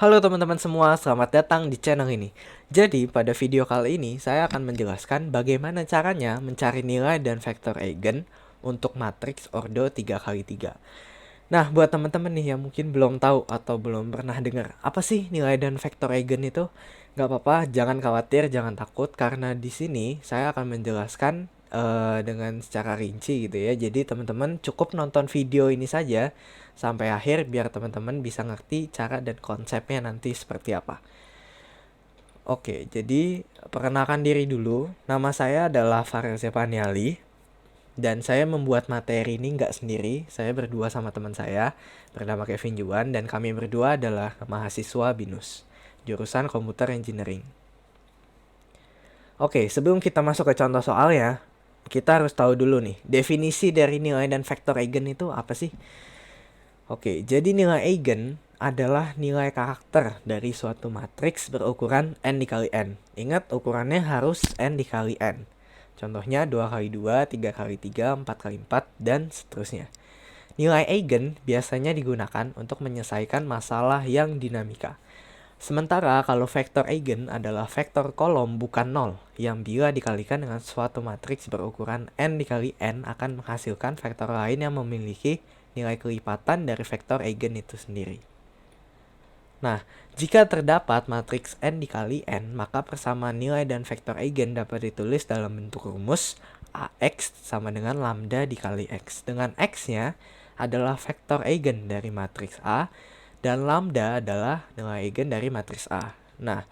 Halo teman-teman semua, selamat datang di channel ini. Jadi, pada video kali ini saya akan menjelaskan bagaimana caranya mencari nilai dan vektor eigen untuk matriks ordo 3x3. Nah, buat teman-teman nih yang mungkin belum tahu atau belum pernah dengar, apa sih nilai dan vektor eigen itu? Gak apa-apa, jangan khawatir, jangan takut, karena di sini saya akan menjelaskan dengan secara rinci gitu ya. Jadi teman-teman cukup nonton video ini saja sampai akhir biar teman-teman bisa ngerti cara dan konsepnya nanti seperti apa. Oke, jadi perkenalkan diri dulu. Nama saya adalah Farel Zepaniali. Dan saya membuat materi ini nggak sendiri, saya berdua sama teman saya, bernama Kevin Juan, dan kami berdua adalah mahasiswa BINUS, jurusan Computer Engineering. Oke, sebelum kita masuk ke contoh soalnya, kita harus tahu dulu nih, definisi dari nilai dan vektor eigen itu apa sih? Oke, jadi nilai eigen adalah nilai karakter dari suatu matriks berukuran n dikali n. Ingat, ukurannya harus n dikali n. Contohnya 2 kali 2, 3 kali 3, 4 kali 4, dan seterusnya. Nilai eigen biasanya digunakan untuk menyelesaikan masalah yang dinamika. Sementara kalau vektor eigen adalah vektor kolom bukan nol, yang bila dikalikan dengan suatu matriks berukuran n dikali n akan menghasilkan vektor lain yang memiliki nilai kelipatan dari vektor eigen itu sendiri. Nah, jika terdapat matriks n dikali n, maka persamaan nilai dan vektor eigen dapat ditulis dalam bentuk rumus AX sama dengan lambda dikali X. Dengan X-nya adalah vektor eigen dari matriks A, dan lambda adalah nilai eigen dari matriks A. Nah,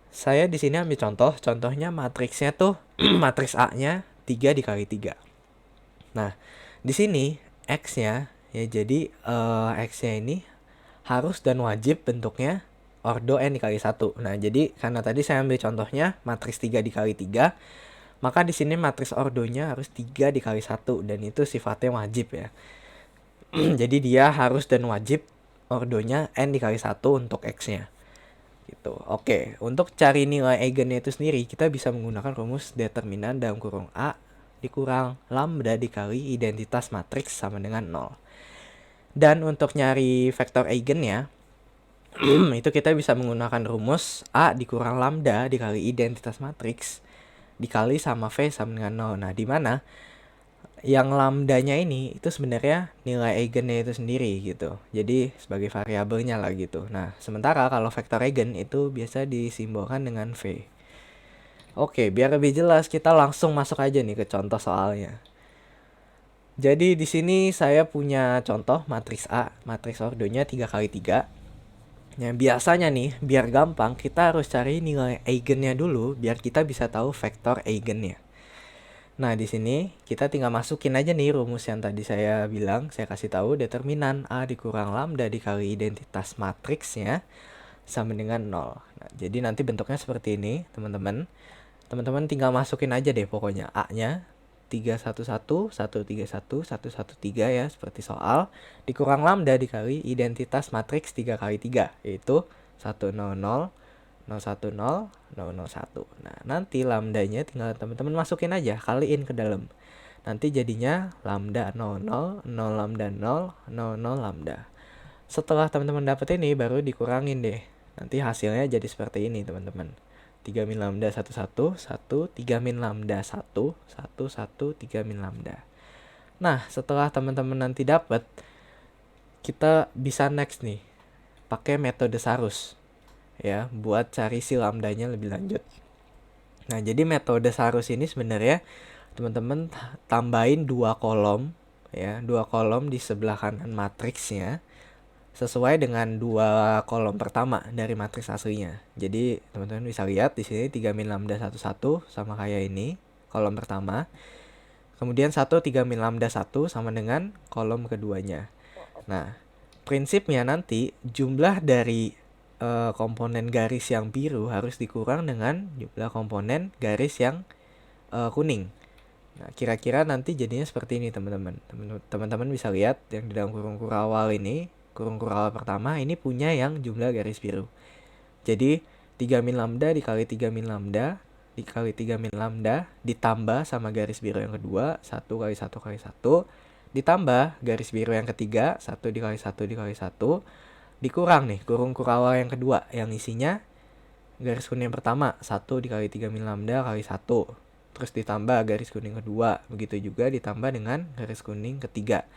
saya di sini ambil contoh. Contohnya matriksnya tuh matriks A-nya 3 dikali 3. Nah, di sini X-nya ya jadi X-nya ini harus dan wajib bentuknya ordo n dikali 1. Nah, jadi karena tadi saya ambil contohnya matriks 3 dikali 3, maka di sini matriks ordonya harus 3 dikali 1 dan itu sifatnya wajib ya. Jadi dia harus dan wajib ordonya n dikali 1 untuk X-nya. Gitu. Oke, untuk cari nilai eigennya itu sendiri, kita bisa menggunakan rumus determinan dalam kurung A dikurang lambda dikali identitas matriks sama dengan 0. Dan untuk nyari vektor eigennya, itu kita bisa menggunakan rumus A dikurang lambda dikali identitas matriks dikali sama V sama dengan 0. Nah, di mana yang lambdanya ini itu sebenarnya nilai eigennya itu sendiri gitu. Jadi sebagai variabelnya lah gitu. Nah, sementara kalau vektor eigen itu biasa disimbolkan dengan V. Oke, biar lebih jelas kita langsung masuk aja nih ke contoh soalnya. Jadi di sini saya punya contoh matriks A, matriks ordonya 3 kali 3. Yang biasanya nih, biar gampang kita harus cari nilai eigennya dulu biar kita bisa tahu vektor eigennya. Nah, di sini kita tinggal masukin aja nih rumus yang tadi saya bilang, saya kasih tahu determinan A dikurang lambda dikali identitas matriksnya sama dengan 0. Nah, jadi nanti bentuknya seperti ini, teman-teman. Teman-teman tinggal masukin aja deh pokoknya A-nya 311, 131, 113 ya, seperti soal, dikurang lambda dikali identitas matriks 3 kali 3, yaitu 100, 010, 001. Nah, nanti lambdanya tinggal teman-teman masukin aja, kaliin ke dalam. Nanti jadinya lambda 00, 0 lambda 0, 00 lambda. Setelah teman-teman dapet ini, baru dikurangin deh. Nanti hasilnya jadi seperti ini, teman-teman. 3 min lambda 1, 1, 1, 3 min lambda 1, 1, 1, 3 min lambda. Nah, setelah teman-teman nanti dapat, kita bisa next nih, pakai metode Sarus ya, buat cari si lambdanya lebih lanjut. Nah, jadi metode Sarus ini sebenarnya teman-teman tambahin 2 kolom ya, 2 kolom di sebelah kanan matriksnya sesuai dengan 2 kolom pertama dari matriks aslinya. Jadi teman-teman bisa lihat di sini 3 min lambda 11 sama kayak ini, kolom pertama. Kemudian 1 3 min lambda 1 sama dengan kolom keduanya. Nah, prinsipnya nanti jumlah dari komponen garis yang biru harus dikurang dengan jumlah komponen garis yang kuning. Nah, kira-kira nanti jadinya seperti ini, teman-teman. Teman-teman bisa lihat yang di dalam kurung awal ini, kurung awal pertama ini punya yang jumlah garis biru. Jadi 3 min lambda dikali 3 min lambda dikali 3 min lambda ditambah sama garis biru yang kedua, 1 kali 1 kali 1, ditambah garis biru yang ketiga, 1 dikali 1 dikali 1, dikurang nih kurung kurawal yang kedua yang isinya garis kuning pertama 1 dikali 3 min lambda kali 1, terus ditambah garis kuning kedua, begitu juga ditambah dengan garis kuning ketiga.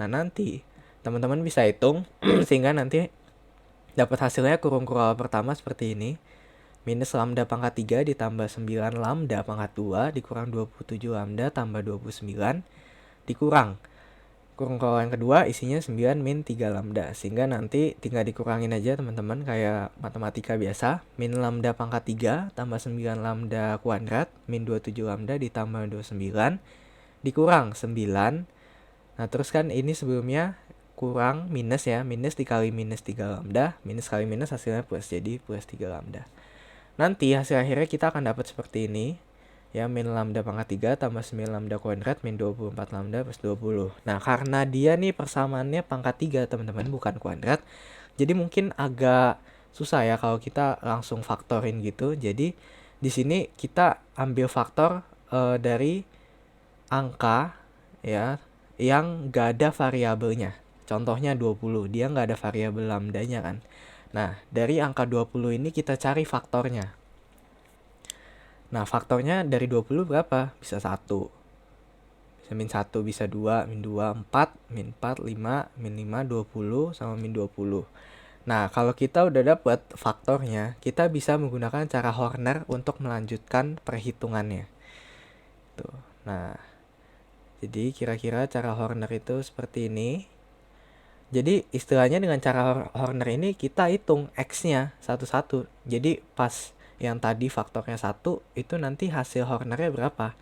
Nah nanti teman-teman bisa hitung sehingga nanti dapat hasilnya kurung kurawal pertama seperti ini, minus lambda pangkat 3 ditambah 9 lambda pangkat 2 dikurang 27 lambda tambah 29 dikurang kurung kurawal yang kedua isinya 9 min 3 lambda, sehingga nanti tinggal dikurangin aja teman-teman kayak matematika biasa. Min lambda pangkat 3 tambah 9 lambda kuadrat min 27 lambda ditambah 29 dikurang 9. Nah terus kan ini sebelumnya kurang minus ya, minus dikali minus 3 lambda, minus kali minus hasilnya plus, jadi plus 3 lambda. Nanti hasil akhirnya kita akan dapat seperti ini ya, min lambda pangkat 3 tambah 9 lambda kuadrat min 24 lambda plus 20. Nah karena dia nih persamaannya pangkat 3 teman-teman, bukan kuadrat, jadi mungkin agak susah ya kalau kita langsung faktorin gitu. Jadi di sini kita ambil faktor dari angka ya yang gak ada variabelnya. Contohnya 20, dia gak ada variabel lambdanya kan. Nah dari angka 20 ini kita cari faktornya. Nah faktornya dari 20 berapa? Bisa 1, bisa min 1, bisa 2, min 2, 4, min 4, 5, min 5, 20, sama min 20. Nah kalau kita udah dapat faktornya, kita bisa menggunakan cara Horner untuk melanjutkan perhitungannya. Tuh. Nah jadi kira-kira cara Horner itu seperti ini. Jadi istilahnya dengan cara Horner ini kita hitung X-nya satu-satu. Jadi pas yang tadi faktornya 1 itu nanti hasil Hornernya berapa.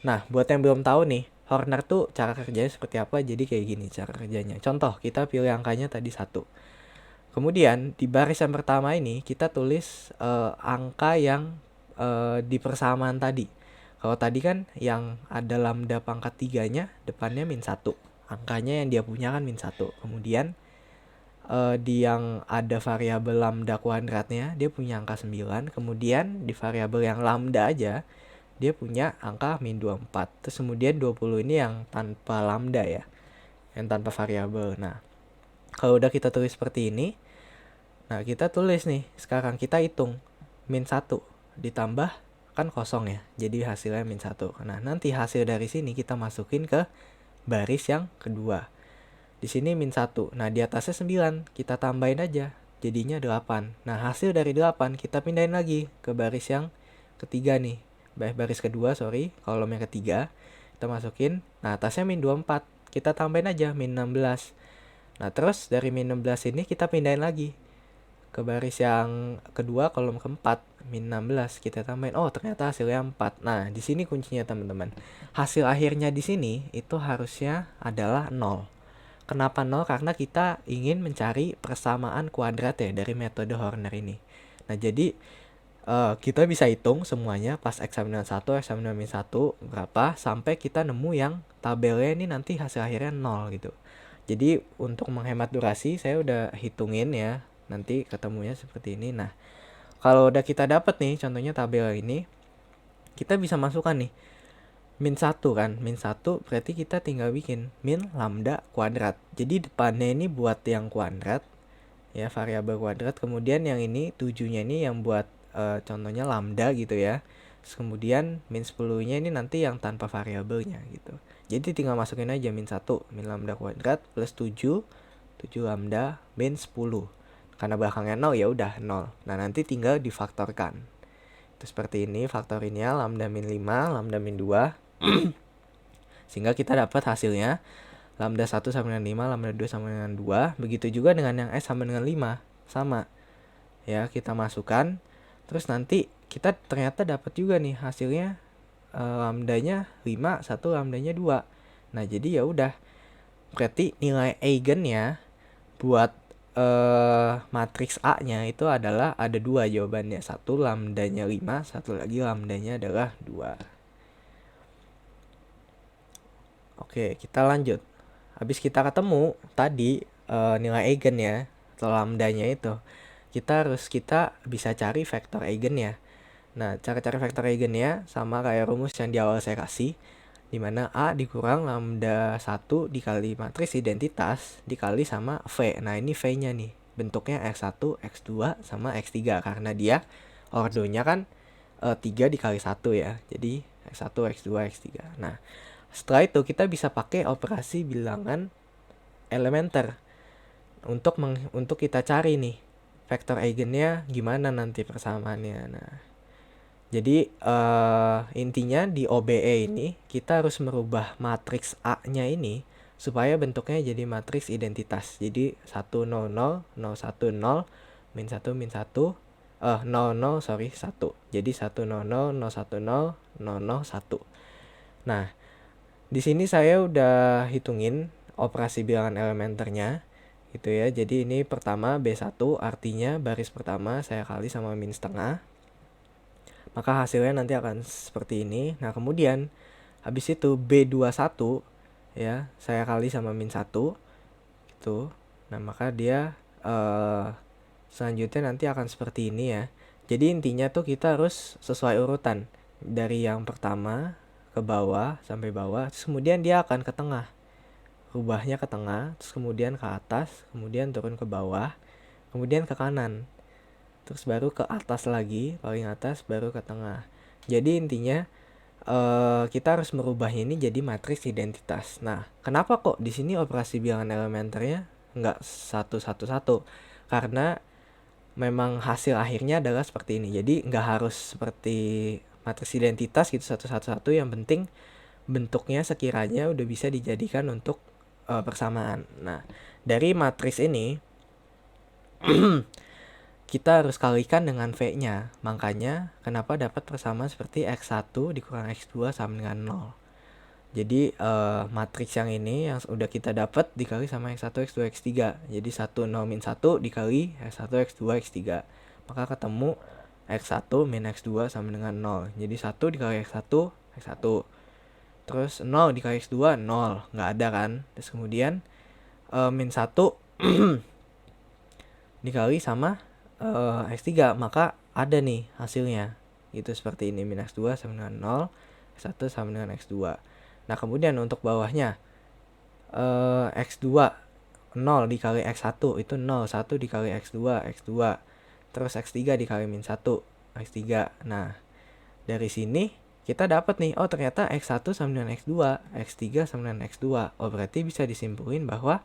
Nah buat yang belum tahu nih, Horner tuh cara kerjanya seperti apa, jadi kayak gini cara kerjanya. Contoh kita pilih angkanya tadi 1, kemudian di baris yang pertama ini kita tulis angka yang di persamaan tadi. Kalau tadi kan yang ada lambda pangkat 3-nya depannya min 1, angkanya yang dia punya kan min 1. Kemudian di yang ada variabel lambda kuadratnya dia punya angka 9. Kemudian di variabel yang lambda aja dia punya angka min 24. Terus kemudian 20 ini yang tanpa lambda ya, yang tanpa variabel. Nah kalau udah kita tulis seperti ini, nah kita tulis nih, sekarang kita hitung min 1 ditambah kan kosong ya, jadi hasilnya min 1. Nah nanti hasil dari sini kita masukin ke baris yang kedua. Di sini min 1. Nah di atasnya 9, kita tambahin aja, jadinya 8. Nah hasil dari 8 kita pindahin lagi ke baris yang ketiga nih, baris kedua kolom yang ketiga kita masukin. Nah atasnya min 24, kita tambahin aja min 16. Nah terus dari min 16 ini kita pindahin lagi ke baris yang kedua kolom keempat, min 16 kita tambahin. Oh ternyata hasilnya 4. Nah di sini kuncinya teman-teman, hasil akhirnya di sini itu harusnya adalah 0. Kenapa 0? Karena kita ingin mencari persamaan kuadrat ya dari metode Horner ini. Nah jadi kita bisa hitung semuanya pas X sama dengan 1, X sama dengan min 1 berapa, sampai kita nemu yang tabelnya ini nanti hasil akhirnya 0 gitu. Jadi untuk menghemat durasi saya udah hitungin ya, nanti ketemunya seperti ini. Nah kalau udah kita dapat nih contohnya tabel ini, kita bisa masukkan nih min 1 kan, min 1 berarti kita tinggal bikin min lambda kuadrat. Jadi depannya ini buat yang kuadrat ya, variabel kuadrat. Kemudian yang ini 7-nya ini yang buat contohnya lambda gitu ya. Terus kemudian min 10-nya ini nanti yang tanpa variabelnya gitu. Jadi tinggal masukin aja min 1, min lambda kuadrat plus 7 lambda min 10. Karena belakangnya 0 ya udah 0. Nah nanti tinggal difaktorkan. Itu seperti ini faktorinya, lambda min 5, lambda min 2. Sehingga kita dapat hasilnya lambda 1 sama dengan 5, lambda 2 sama dengan 2. Begitu juga dengan yang S sama dengan 5, sama ya, kita masukkan. Terus nanti kita ternyata dapat juga nih hasilnya lambdanya 5, 1 lambdanya 2. Nah jadi ya udah, berarti nilai eigennya buat matriks A-nya itu adalah ada 2 jawabannya. Satu lambdanya 5, satu lagi lambdanya adalah 2. Oke, kita lanjut. Habis kita ketemu tadi nilai eigen ya, atau lambdanya itu, kita bisa cari vektor eigennya. Nah, cara cari vektor eigennya sama kayak rumus yang di awal saya kasih, dimana A dikurang lambda 1 dikali matriks identitas dikali sama V. Nah, ini V-nya nih, bentuknya X1, X2, sama X3 karena dia ordonya kan 3 dikali 1 ya. Jadi X1, X2, X3. Nah, setelah itu kita bisa pakai operasi bilangan elementer untuk kita cari nih vektor eigennya gimana nanti persamaannya. Nah, jadi intinya di OBE ini kita harus merubah matriks A-nya ini supaya bentuknya jadi matriks identitas. Jadi 1 0 0 0 1 0 min 1 min 1 0 0 sorry 1. Jadi 1 0 0 0 1 0 0 0 1. Nah, di sini saya udah hitungin operasi bilangan elementernya gitu ya. Jadi ini pertama B1 artinya baris pertama saya kali sama min setengah. Maka hasilnya nanti akan seperti ini. Nah, kemudian habis itu B21 ya, saya kali sama min 1 gitu. Nah, maka dia selanjutnya nanti akan seperti ini ya. Jadi intinya tuh kita harus sesuai urutan dari yang pertama ke bawah sampai bawah, terus kemudian dia akan ke tengah. Rubahnya ke tengah, terus kemudian ke atas, kemudian turun ke bawah, kemudian ke kanan. Terus baru ke atas lagi, paling atas baru ke tengah. Jadi intinya kita harus merubahnya ini jadi matriks identitas. Nah, kenapa kok di sini operasi bilangan elementernya nggak 1-1-1? Karena memang hasil akhirnya adalah seperti ini. Jadi nggak harus seperti matriks identitas gitu 1-1-1. Yang penting bentuknya sekiranya udah bisa dijadikan untuk persamaan. Nah, dari matriks ini kita harus kalikan dengan V-nya. Makanya kenapa dapat persamaan seperti X1 dikurang X2 sama dengan 0. Jadi matriks yang ini yang udah kita dapat dikali sama X1, X2, X3. Jadi 1, 0, min 1 dikali X1, X2, X3. Maka ketemu X1 min X2 sama dengan 0. Jadi 1 dikali X1, X1. Terus 0 dikali X2, 0. Nggak ada kan. Terus kemudian min 1 dikali sama X3, maka ada nih hasilnya gitu seperti ini, min X2 sama dengan 0, X1 sama dengan X2. Nah, kemudian untuk bawahnya X2 0 dikali X1 itu 0, 1 dikali X2, X2, terus X3 dikali min 1, X3. Nah, dari sini kita dapat nih, oh ternyata X1 sama dengan X2, X3 sama dengan X2. Oh, berarti bisa disimpulin bahwa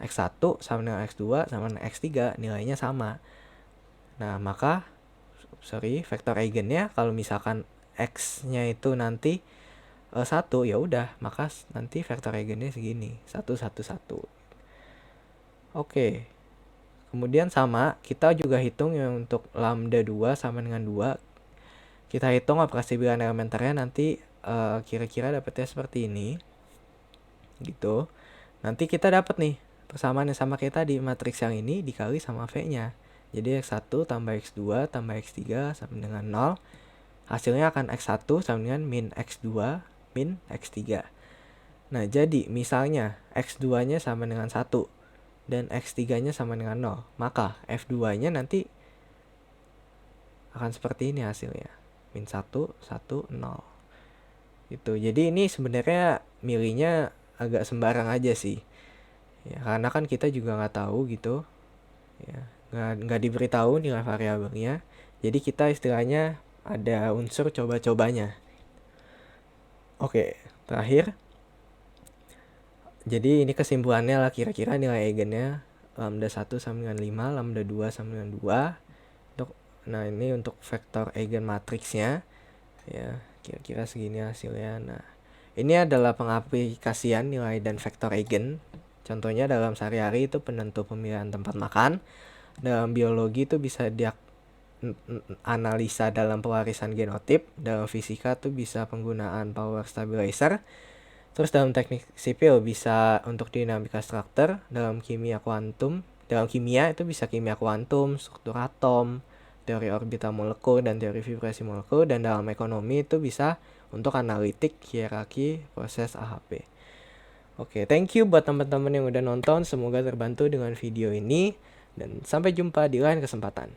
X1 sama dengan X2 sama dengan X3 nilainya sama. Nah, maka vektor eigennya kalau misalkan X-nya itu nanti 1, ya udah, maka nanti vektor eigennya segini, 1 1 1. Oke. Kemudian sama, kita juga hitung yang untuk lambda 2 sama dengan 2. Kita hitung operasi bilangan elementernya nanti kira-kira dapetnya seperti ini. Gitu. Nanti kita dapat nih persamaan yang sama kayak tadi, matriks yang ini dikali sama V-nya. Jadi X1 tambah X2 tambah X3 sama dengan 0. Hasilnya akan X1 sama dengan min X2 min X3. Nah, jadi misalnya X2-nya sama dengan 1 dan X3-nya sama dengan 0. Maka F2-nya nanti akan seperti ini hasilnya. Min 1, 1, 0. Gitu. Jadi ini sebenarnya milihnya agak sembarang aja sih. Ya, karena kan kita juga nggak tahu gitu. Ya. Nggak diberitahu nilai variabelnya, jadi kita istilahnya ada unsur coba-cobanya. Oke, terakhir, jadi ini kesimpulannya lah kira-kira nilai eigennya lambda 1 sama dengan 5, lambda 2 sama dengan 2. Nah, ini untuk vektor eigen matriksnya ya, kira-kira segini hasilnya. Nah, ini adalah pengaplikasian nilai dan vektor eigen. Contohnya dalam sehari-hari itu penentu pemilihan tempat makan. Dalam biologi itu bisa analisa dalam pewarisan genotip. Dalam fisika tuh bisa penggunaan power stabilizer. Terus dalam teknik sipil bisa untuk dinamika struktur. Dalam kimia itu bisa kimia kuantum, struktur atom, teori orbital molekul, dan teori vibrasi molekul. Dan dalam ekonomi itu bisa untuk analitik, hierarki, proses AHP. Oke, thank you buat teman-teman yang udah nonton. Semoga terbantu dengan video ini. Dan sampai jumpa di lain kesempatan.